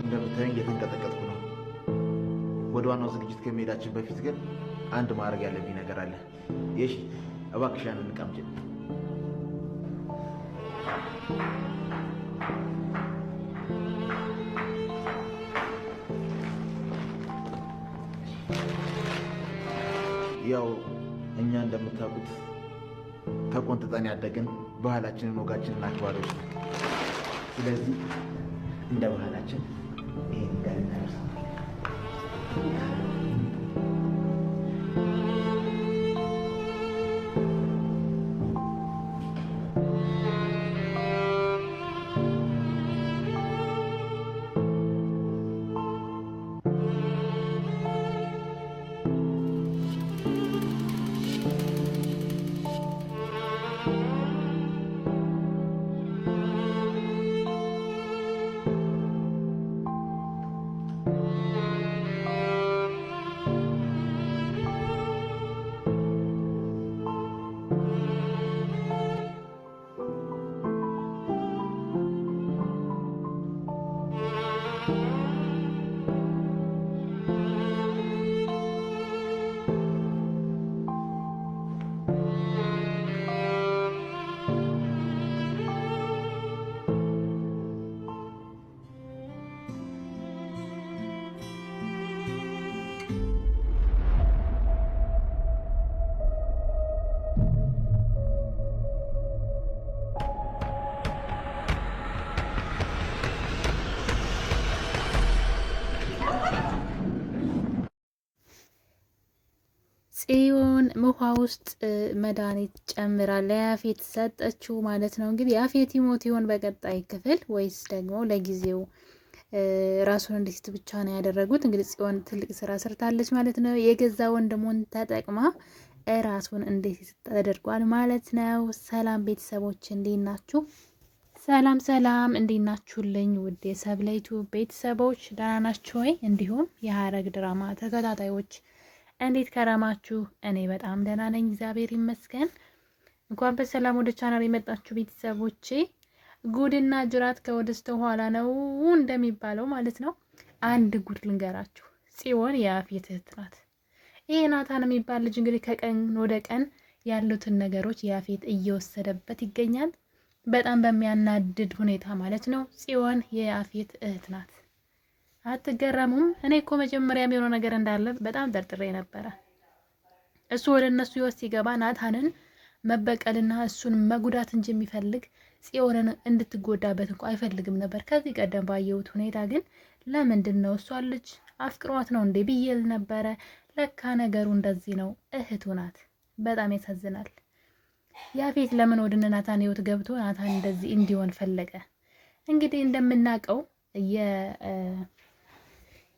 እንደምታዩኝ እየተንቀጠቀጥኩ ነው። ወደ ዋናው ዝግጅት ከመሄዳችን በፊት ግን አንድ ማድረግ ያለብኝ ነገር አለ። እሺ፣ እባክሽ ያንን ዕቃ አምጪ። ያው እኛ እንደምታውቁት ተቆንጥጠን ያደግን ባህላችንን ወጋችንን አክባሪዎች ነው። ስለዚህ እንደ ባህላችን ይሄን ጋር እናደርሳለን። ጽዮን ውሃ ውስጥ መድኃኒት ጨምራ ለያፌት ሰጠችው ማለት ነው። እንግዲህ ያፌት ይሞት ይሆን በቀጣይ ክፍል ወይስ ደግሞ ለጊዜው ራሱን እንዴት ብቻ ነው ያደረጉት? እንግዲህ ጽዮን ትልቅ ስራ ሰርታለች ማለት ነው። የገዛ ወንድሙን ተጠቅማ ራሱን እንዴት ተደርጓል ማለት ነው። ሰላም ቤተሰቦች እንዴት ናችሁ? ሰላም ሰላም እንዴት ናችሁልኝ? ውድ የሰብለይቱ ቤተሰቦች ደህና ናችሁ ወይ? እንዲሁም የሀረግ ድራማ ተከታታዮች እንዴት ከረማችሁ? እኔ በጣም ደህና ነኝ፣ እግዚአብሔር ይመስገን። እንኳን በሰላም ወደ ቻናል የመጣችሁ ቤተሰቦቼ። ጉድና ጅራት ከወደስተ ኋላ ነው እንደሚባለው ማለት ነው። አንድ ጉድ ልንገራችሁ። ጽዮን የያፌት እህት ናት። ይሄ ናታን የሚባል ልጅ እንግዲህ ከቀን ወደ ቀን ያሉትን ነገሮች ያፌት እየወሰደበት ይገኛል። በጣም በሚያናድድ ሁኔታ ማለት ነው። ጽዮን የያፌት እህት ናት። አትገረሙም? እኔ እኮ መጀመሪያ የሚሆነው ነገር እንዳለ በጣም ጠርጥሬ ነበረ። እሱ ወደ እነሱ ህይወት ሲገባ ናታንን መበቀልና እሱን መጉዳት እንጂ የሚፈልግ ጽዮንን እንድትጎዳበት እንኳ አይፈልግም ነበር። ከዚህ ቀደም ባየሁት ሁኔታ ግን ለምንድን ነው እሷ ልጅ አፍቅሯት ነው እንዴ ብዬል ነበረ። ለካ ነገሩ እንደዚህ ነው። እህቱ ናት። በጣም ያሳዝናል። ያፌት ለምን ወደ ናታን ህይወት ገብቶ ናታን እንደዚህ እንዲሆን ፈለገ? እንግዲህ እንደምናውቀው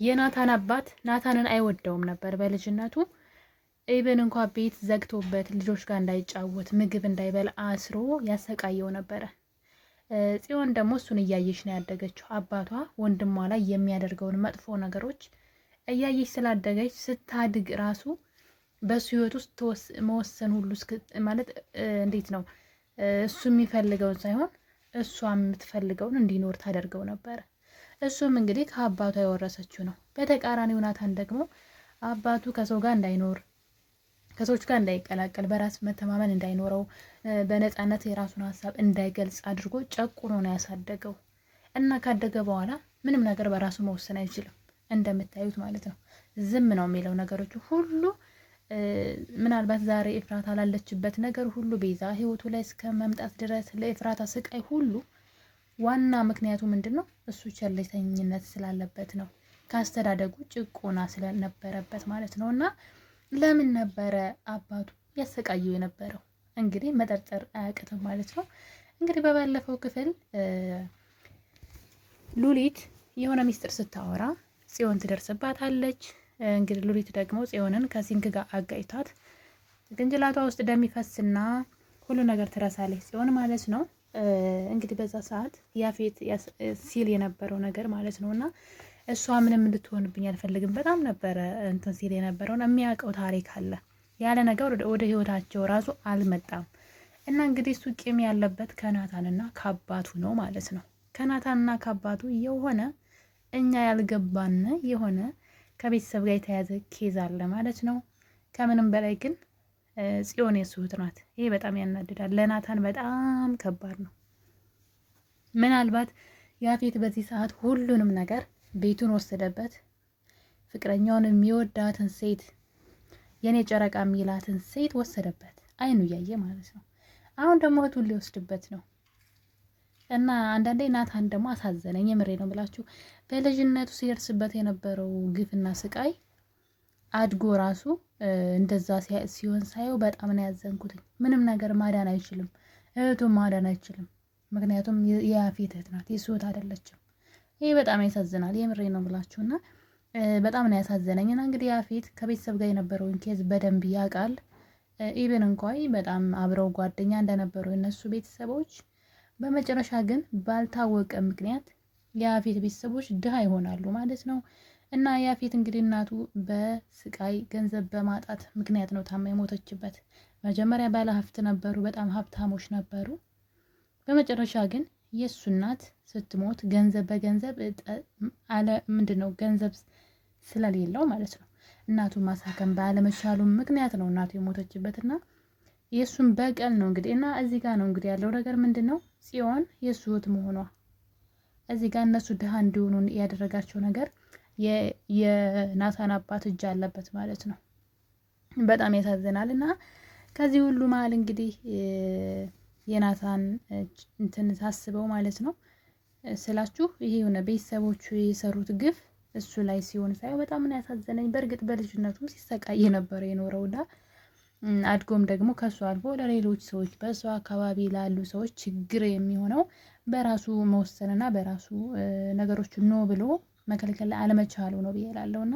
የናታን አባት ናታንን አይወደውም ነበር በልጅነቱ። ኢቨን እንኳ ቤት ዘግቶበት ልጆች ጋር እንዳይጫወት ምግብ እንዳይበላ አስሮ ያሰቃየው ነበረ። ጽዮን ደግሞ እሱን እያየች ነው ያደገችው። አባቷ ወንድሟ ላይ የሚያደርገውን መጥፎ ነገሮች እያየች ስላደገች ስታድግ ራሱ በሱ ህይወት ውስጥ መወሰን ሁሉ ማለት እንዴት ነው እሱ የሚፈልገውን ሳይሆን እሷ የምትፈልገውን እንዲኖር ታደርገው ነበረ። እሱም እንግዲህ ከአባቷ የወረሰችው ነው። በተቃራኒው ናታን ደግሞ አባቱ ከሰው ጋር እንዳይኖር፣ ከሰዎች ጋር እንዳይቀላቀል፣ በራስ መተማመን እንዳይኖረው፣ በነፃነት የራሱን ሀሳብ እንዳይገልጽ አድርጎ ጨቁኖ ነው ያሳደገው እና ካደገ በኋላ ምንም ነገር በራሱ መወሰን አይችልም። እንደምታዩት ማለት ነው። ዝም ነው የሚለው ነገሮች ሁሉ። ምናልባት ዛሬ ኤፍራታ ላለችበት ነገር ሁሉ ቤዛ ህይወቱ ላይ እስከ መምጣት ድረስ ለኤፍራታ ስቃይ ሁሉ ዋና ምክንያቱ ምንድን ነው? እሱ ቸልተኝነት ስላለበት ነው። ካስተዳደጉ ጭቆና ስለነበረበት ማለት ነው። እና ለምን ነበረ አባቱ ያሰቃየው የነበረው? እንግዲህ መጠርጠር አያቅትም ማለት ነው። እንግዲህ በባለፈው ክፍል ሉሊት የሆነ ሚስጥር ስታወራ ጽዮን ትደርስባታለች። እንግዲህ ሉሊት ደግሞ ጽዮንን ከሲንክ ጋር አጋጭታት ግንጅላቷ ውስጥ እንደሚፈስና ሁሉ ነገር ትረሳለች ጽዮን ማለት ነው። እንግዲህ በዛ ሰዓት ያፌት ሲል የነበረው ነገር ማለት ነው እና እሷ ምንም እንድትሆንብኝ አልፈልግም በጣም ነበረ እንትን ሲል የነበረውን የሚያውቀው ታሪክ አለ። ያለ ነገር ወደ ህይወታቸው ራሱ አልመጣም እና እንግዲህ እሱ ቂም ያለበት ከናታንና ከአባቱ ነው ማለት ነው። ከናታንና ከአባቱ የሆነ እኛ ያልገባን የሆነ ከቤተሰብ ጋር የተያዘ ኬዝ አለ ማለት ነው። ከምንም በላይ ግን ጽዮን የሱ እህት ናት። ይሄ በጣም ያናድዳል። ለናታን በጣም ከባድ ነው። ምናልባት ያፌት በዚህ ሰዓት ሁሉንም ነገር ቤቱን ወሰደበት። ፍቅረኛውን የሚወዳትን ሴት የኔ ጨረቃ የሚላትን ሴት ወሰደበት፣ አይኑ እያየ ማለት ነው። አሁን ደግሞ እህቱን ሊወስድበት ነው። እና አንዳንዴ ናታን ደግሞ አሳዘነኝ። የምሬ ነው ብላችሁ በልጅነቱ ሲደርስበት የነበረው ግፍና ስቃይ አድጎ ራሱ እንደዛ ሲሆን ሳየው በጣም ነው ያዘንኩትኝ። ምንም ነገር ማዳን አይችልም፣ እህቱን ማዳን አይችልም። ምክንያቱም የያፌት እህት ናት፣ የሱ እህት አይደለችም። ይሄ በጣም ያሳዝናል። የምሬ ነው ብላችሁ እና በጣም ነው ያሳዘነኝ። እና እንግዲህ ያፌት ከቤተሰብ ጋር የነበረውን ኬዝ በደንብ ያውቃል። ኢቨን እንኳን በጣም አብረው ጓደኛ እንደነበሩ የነሱ ቤተሰቦች በመጨረሻ ግን ባልታወቀ ምክንያት የያፌት ቤተሰቦች ድሃ ይሆናሉ ማለት ነው። እና ያፌት እንግዲህ እናቱ በስቃይ ገንዘብ በማጣት ምክንያት ነው ታማ የሞተችበት። መጀመሪያ ባለ ሀብት ነበሩ፣ በጣም ሀብታሞች ነበሩ። በመጨረሻ ግን የእሱ እናት ስትሞት ገንዘብ በገንዘብ ምንድነው ገንዘብ ስለሌለው ማለት ነው እናቱን ማሳከም ባለመቻሉ ምክንያት ነው እናቱ የሞተችበትና የእሱን በቀል ነው እንግዲህ። እና እዚህ ጋር ነው እንግዲህ ያለው ነገር ምንድን ነው ጽዮን የእሱ እህት መሆኗ እዚህ ጋር እነሱ ድሃ እንዲሆኑ ያደረጋቸው ነገር የናታን አባት እጅ አለበት ማለት ነው። በጣም ያሳዝናል። እና ከዚህ ሁሉ መሀል እንግዲህ የናታን እንትን ሳስበው ማለት ነው ስላችሁ ይሄ የሆነ ቤተሰቦቹ የሰሩት ግፍ እሱ ላይ ሲሆን ሳየው በጣም ነው ያሳዘነኝ። በእርግጥ በልጅነቱም ሲሰቃይ የነበረ የኖረውና አድጎም ደግሞ ከሱ አልፎ ለሌሎች ሰዎች በሱ አካባቢ ላሉ ሰዎች ችግር የሚሆነው በራሱ መወሰንና በራሱ ነገሮች ኖ ብሎ መከልከል አለመቻሉ ነው ብዬ እላለሁና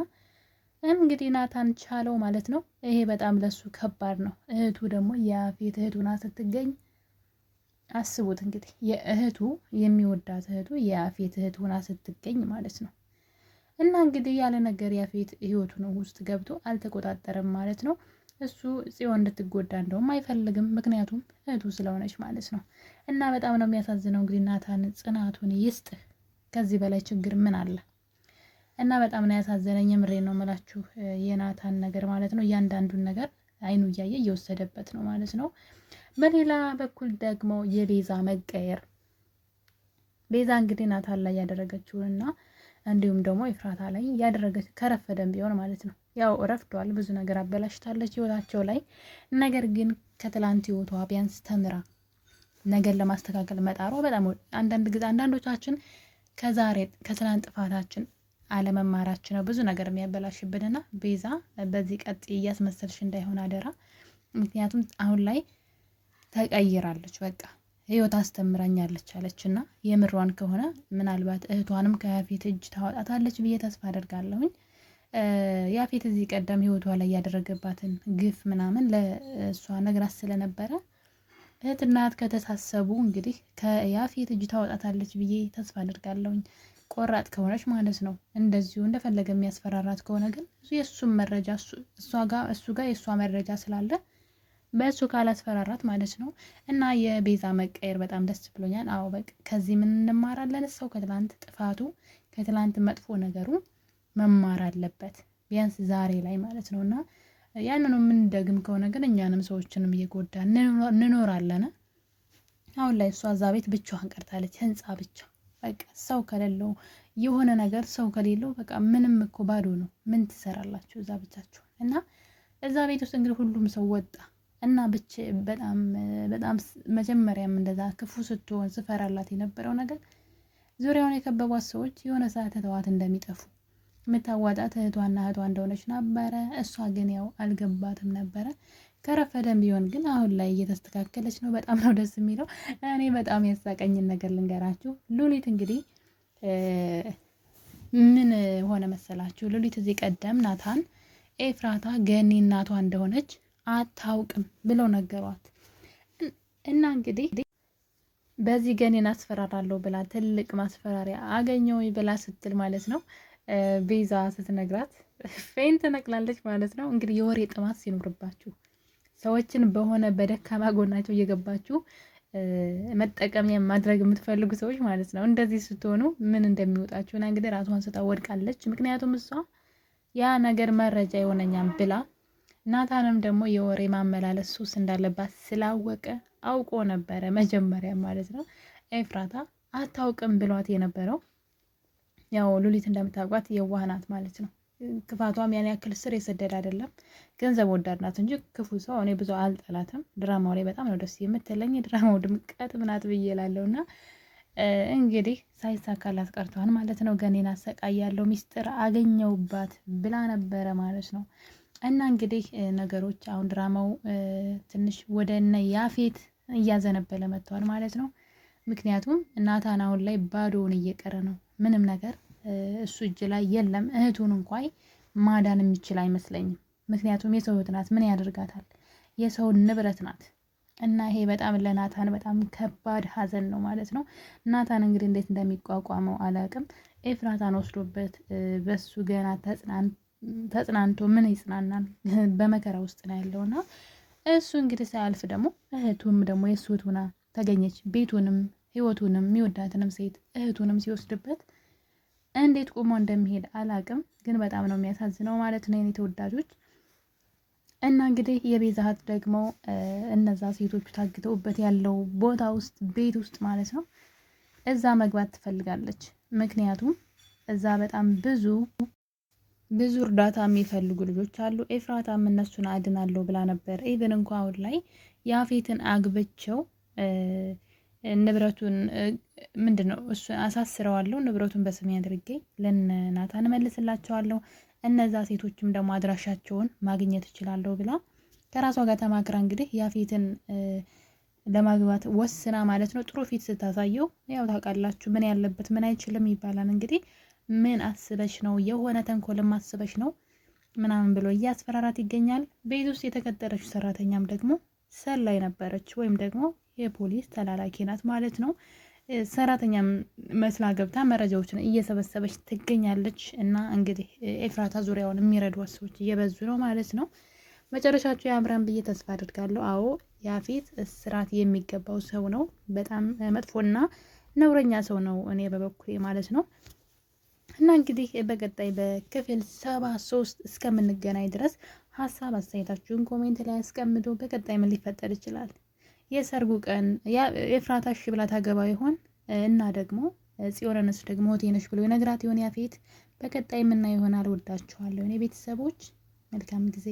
እንግዲህ ናታን ቻለው ማለት ነው። ይሄ በጣም ለሱ ከባድ ነው። እህቱ ደግሞ የያፌት እህቱና ስትገኝ አስቡት እንግዲህ የእህቱ የሚወዳት እህቱ የያፌት እህቱና ስትገኝ ማለት ነው። እና እንግዲህ ያለ ነገር ያፌት ህይወቱ ነው ውስጥ ገብቶ አልተቆጣጠረም ማለት ነው። እሱ ጽዮን እንድትጎዳ እንደውም አይፈልግም፣ ምክንያቱም እህቱ ስለሆነች ማለት ነው። እና በጣም ነው የሚያሳዝነው። እንግዲህ ናታን ጽናቱን ይስጥህ፣ ከዚህ በላይ ችግር ምን አለ? እና በጣም ነው ያሳዘነኝ። የምሬን ነው የምላችሁ የናታን ነገር ማለት ነው። እያንዳንዱን ነገር አይኑ እያየ እየወሰደበት ነው ማለት ነው። በሌላ በኩል ደግሞ የቤዛ መቀየር፣ ቤዛ እንግዲህ ናታን ላይ ያደረገችውንና እንዲሁም ደግሞ ኤፍራታ ላይ ያደረገች ከረፈደም ቢሆን ማለት ነው ያው ረፍዷል፣ ብዙ ነገር አበላሽታለች ህይወታቸው ላይ። ነገር ግን ከትላንት ህይወቷ ቢያንስ ተምራ ነገር ለማስተካከል መጣሯ በጣም አንዳንዶቻችን ከትላንት ጥፋታችን አለመማራችን ነው ብዙ ነገር የሚያበላሽብንና ቤዛ በዚህ ቀጥ እያስመሰልሽ እንዳይሆን አደራ። ምክንያቱም አሁን ላይ ተቀይራለች፣ በቃ ህይወት አስተምራኛለች አለችና የምሯን ከሆነ ምናልባት እህቷንም ከያፌት እጅ ታወጣታለች ብዬ ተስፋ አደርጋለሁኝ። ያፌት እዚህ ቀደም ህይወቷ ላይ ያደረገባትን ግፍ ምናምን ለእሷ ነግራት ስለነበረ እህትና እህት ከተሳሰቡ እንግዲህ ከያፌት እጅ ታወጣታለች ብዬ ተስፋ አደርጋለሁኝ። ቆራጥ ከሆነች ማለት ነው። እንደዚሁ እንደፈለገ የሚያስፈራራት ከሆነ ግን የእሱም መረጃ እሱ ጋር የእሷ መረጃ ስላለ በእሱ ካላስፈራራት ማለት ነው። እና የቤዛ መቀየር በጣም ደስ ብሎኛል። አዎ በቃ ከዚህ ምን እንማራለን? ሰው ከትላንት ጥፋቱ ከትላንት መጥፎ ነገሩ መማር አለበት ቢያንስ ዛሬ ላይ ማለት ነው። እና ያንኑ የምንደግም ከሆነ ግን እኛንም ሰዎችንም እየጎዳ እንኖራለን። አሁን ላይ እሷ እዛ ቤት ብቻዋን ቀርታለች፣ ህንፃ ብቻ በቃ ሰው ከሌለው የሆነ ነገር ሰው ከሌለው በቃ ምንም እኮ ባዶ ነው። ምን ትሰራላችሁ እዛ ብቻችሁ? እና እዛ ቤት ውስጥ እንግዲህ ሁሉም ሰው ወጣ እና ብቻ በጣም መጀመሪያም እንደዛ ክፉ ስትሆን ስፈራላት የነበረው ነገር ዙሪያውን የከበቧት ሰዎች የሆነ ሰዓት ተዋት እንደሚጠፉ የምታዋጣት እህቷና እህቷ እንደሆነች ነበረ። እሷ ግን ያው አልገባትም ነበረ። ከረፈደም ቢሆን ግን አሁን ላይ እየተስተካከለች ነው። በጣም ነው ደስ የሚለው። እኔ በጣም ያሳቀኝን ነገር ልንገራችሁ። ሉሊት እንግዲህ ምን ሆነ መሰላችሁ? ሉሊት እዚህ ቀደም ናታን ኤፍራታ ገኒ እናቷ እንደሆነች አታውቅም ብለው ነገሯት እና እንግዲህ በዚህ ገኒን አስፈራራለሁ ብላ ትልቅ ማስፈራሪያ አገኘው ብላ ስትል ማለት ነው ቤዛ ስትነግራት ፌን ትነቅላለች ማለት ነው። እንግዲህ የወሬ ጥማት ሲኖርባችሁ ሰዎችን በሆነ በደካማ ጎናቸው እየገባችሁ መጠቀሚያ ማድረግ የምትፈልጉ ሰዎች ማለት ነው። እንደዚህ ስትሆኑ ምን እንደሚወጣችሁና እንግዲህ ራሷን ስታ ወድቃለች። ምክንያቱም እሷ ያ ነገር መረጃ የሆነኛም ብላ ናታንም ደግሞ የወሬ ማመላለስ ሱስ እንዳለባት ስላወቀ አውቆ ነበረ መጀመሪያ ማለት ነው። ኤፍራታ አታውቅም ብሏት የነበረው ያው ሉሊት እንደምታውቋት የዋህ ናት ማለት ነው። ክፋቷም ያን ያክል ስር የሰደድ አይደለም። ገንዘብ ወዳድ ናት እንጂ ክፉ ሰው እኔ ብዙ አልጠላትም። ድራማው ላይ በጣም ነው ደስ የምትለኝ። የድራማው ድምቀት ምናት ብዬ እላለሁ። እና እንግዲህ ሳይሳካላት ቀርተዋል ማለት ነው። ገኔን አሰቃያለሁ ሚስጥር አገኘውባት ብላ ነበረ ማለት ነው። እና እንግዲህ ነገሮች አሁን ድራማው ትንሽ ወደ እነ ያፌት እያዘነበለ መጥተዋል ማለት ነው። ምክንያቱም ናታን አሁን ላይ ባዶውን እየቀረ ነው። ምንም ነገር እሱ እጅ ላይ የለም። እህቱን እንኳን ማዳን የሚችል አይመስለኝም። ምክንያቱም የሰው እህት ናት፣ ምን ያደርጋታል? የሰው ንብረት ናት። እና ይሄ በጣም ለናታን በጣም ከባድ ሀዘን ነው ማለት ነው። ናታን እንግዲህ እንዴት እንደሚቋቋመው አላውቅም። ኤፍራታን ወስዶበት በሱ ገና ተጽናንቶ ምን ይጽናናል? በመከራ ውስጥ ነው ያለውና እሱ እንግዲህ ሳያልፍ ደግሞ እህቱም ደግሞ የእሱ እህት ሆና ተገኘች። ቤቱንም ህይወቱንም የሚወዳትንም ሴት እህቱንም ሲወስድበት እንዴት ቆሞ እንደሚሄድ አላቅም፣ ግን በጣም ነው የሚያሳዝነው ማለት ነው የኔ ተወዳጆች። እና እንግዲህ የቤዛ እህት ደግሞ እነዛ ሴቶቹ ታግተውበት ያለው ቦታ ውስጥ ቤት ውስጥ ማለት ነው እዛ መግባት ትፈልጋለች። ምክንያቱም እዛ በጣም ብዙ እርዳታ የሚፈልጉ ልጆች አሉ። ኤፍራታም እነሱን አድናለሁ ብላ ነበር። ኢቨን እንኳ አሁን ላይ ያፌትን አግብቸው ንብረቱን ምንድን ነው እሱን አሳስረዋለሁ፣ ንብረቱን በስሜ አድርጌ ለናታን እመልስላቸዋለሁ፣ እነዛ ሴቶችም ደግሞ አድራሻቸውን ማግኘት እችላለሁ ብላ ከራሷ ጋር ተማክራ እንግዲህ ያፌትን ለማግባት ወስና ማለት ነው። ጥሩ ፊት ስታሳየው ያው ታውቃላችሁ ምን ያለበት ምን አይችልም ይባላል። እንግዲህ ምን አስበሽ ነው? የሆነ ተንኮልም አስበሽ ነው ምናምን ብሎ እያስፈራራት ይገኛል። ቤት ውስጥ የተቀጠረች ሰራተኛም ደግሞ ሰላይ ነበረች፣ ወይም ደግሞ የፖሊስ ተላላኪ ናት ማለት ነው። ሰራተኛም መስላ ገብታ መረጃዎችን እየሰበሰበች ትገኛለች። እና እንግዲህ ኤፍራታ ዙሪያውን የሚረዷት ሰዎች እየበዙ ነው ማለት ነው። መጨረሻቸው ያምራን ብዬ ተስፋ አድርጋለሁ። አዎ ያፌት እስራት የሚገባው ሰው ነው። በጣም መጥፎና ነውረኛ ሰው ነው እኔ በበኩሌ ማለት ነው። እና እንግዲህ በቀጣይ በክፍል 73 እስከምንገናኝ ድረስ ሀሳብ አስተያየታችሁን ኮሜንት ላይ አስቀምጡ። በቀጣይ ምን ሊፈጠር ይችላል? የሰርጉ ቀን ኤፍራታ እሺ ብላ ታገባ ይሆን? እና ደግሞ ጽዮንንስ ደግሞ ሆቴነሽ ብሎ ይነግራት ይሆን ያፌት? በቀጣይ የምናየው ይሆናል። ወዳችኋለሁ እኔ ቤተሰቦች፣ መልካም ጊዜ